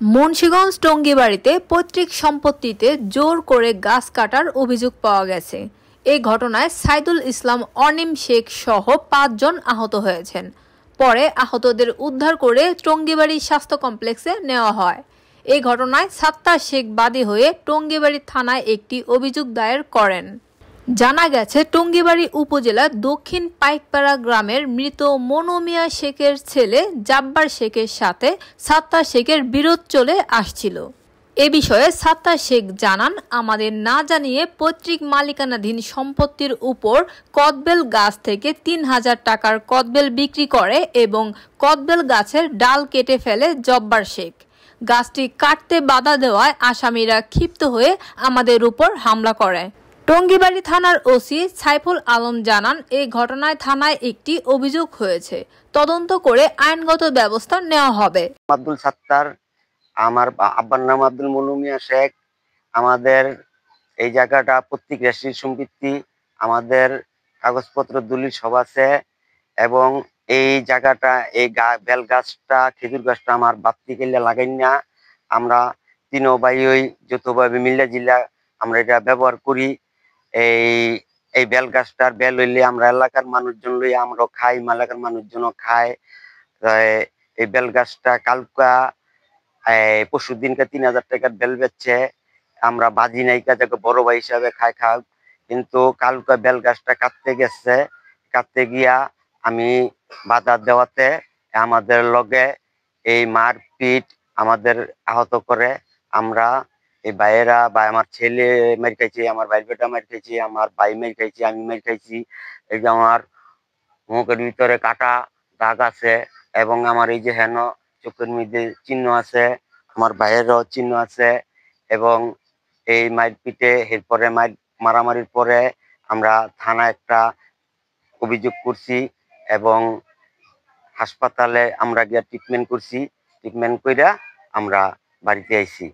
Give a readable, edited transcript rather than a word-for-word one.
মুন্সিগঞ্জ টঙ্গীবাড়িতে পৈতৃক সম্পত্তিতে জোর করে গাছ কাটার অভিযোগ পাওয়া গেছে। এই ঘটনায় সাইদুল ইসলাম অনিম শেখ সহ ৫ জন আহত হয়েছেন। পরে আহতদের উদ্ধার করে টঙ্গীবাড়ি স্বাস্থ্য কমপ্লেক্সে নেওয়া হয়। এই ঘটনায় সাত্তার শেখ বাদী হয়ে টঙ্গীবাড়ি থানায় একটি অভিযোগ দায়ের করেন। জানা গেছে, টঙ্গীবাড়ি উপজেলার দক্ষিণ পাইকপাড়া গ্রামের মৃত মনু মিয়া শেখের ছেলে জাব্বার শেখের সাথে সাত্তার শেখের বিরোধ চলে আসছিল। এ বিষয়ে সাত্তার শেখ জানান, আমাদের না জানিয়ে পৈতৃক মালিকানাধীন সম্পত্তির উপর কদবেল গাছ থেকে ৩,০০০ টাকার কদবেল বিক্রি করে এবং কদবেল গাছের ডাল কেটে ফেলে জব্বার শেখ। গাছটি কাটতে বাধা দেওয়ায় আসামিরা ক্ষিপ্ত হয়ে আমাদের উপর হামলা করে। টঙ্গীবাড়ি থানার ওসি সাইফুল আলম জানান, এই ঘটনায় থানায় একটি অভিযোগ হয়েছে, তদন্ত করে আইনগত ব্যবস্থা নেওয়া হবে। আব্দুল সাত্তার, আমার আব্বার নাম আব্দুল মনু মিয়া শেখ। আমাদের এই জায়গাটা প্রত্যেক রেস্ট্রিক্ট সম্পত্তি, আমাদের কাগজপত্র দলিল সব আছে এবং এই জায়গাটা এই বেল গাছটা খেজুর গাছটা আমার বাপ্তি কেলে লাগাই না। আমরা তিনো ভাই ওই যৌথভাবে মিল্লা জিল্লা আমরা এটা ব্যবহার করি। এই বেল গাছটার বেল হইলে আমরা এলাকার মানুষজন লই আমরা খাই, এলাকার মানুষজনও খায়। এই বেল গাছটা কালকা পরশু দিনকে ৩,০০০ টাকার বেল বেচছে। আমরা বাজি নাই কাজে বড় ভাই হিসাবে খাই খাও, কিন্তু কালকা বেল গাছটা কাটতে গিয়া আমি বাধা দেওয়াতে আমাদের লগে এই মারপিট আমাদের আহত করে। আমরা এই ভাইয়েরা বা আমার ছেলে মার খাইছি, আমার ভাই বেটা মার খাইছি, আমার ভাই মার খাইছি, আমি মার খাইছি। এই যে আমার মুখের ভিতরে কাটা দাগ আছে এবং আমার এই যে হেন চোখের মধ্যে চিহ্ন আছে, আমার ভাইয়েরও চিহ্ন আছে। এবং এই মারপিটে এরপরে মারামারির পরে আমরা থানায় একটা অভিযোগ করছি এবং হাসপাতালে আমরা গিয়ে ট্রিটমেন্ট করছি। ট্রিটমেন্ট কইরা আমরা বাড়িতে আইছি।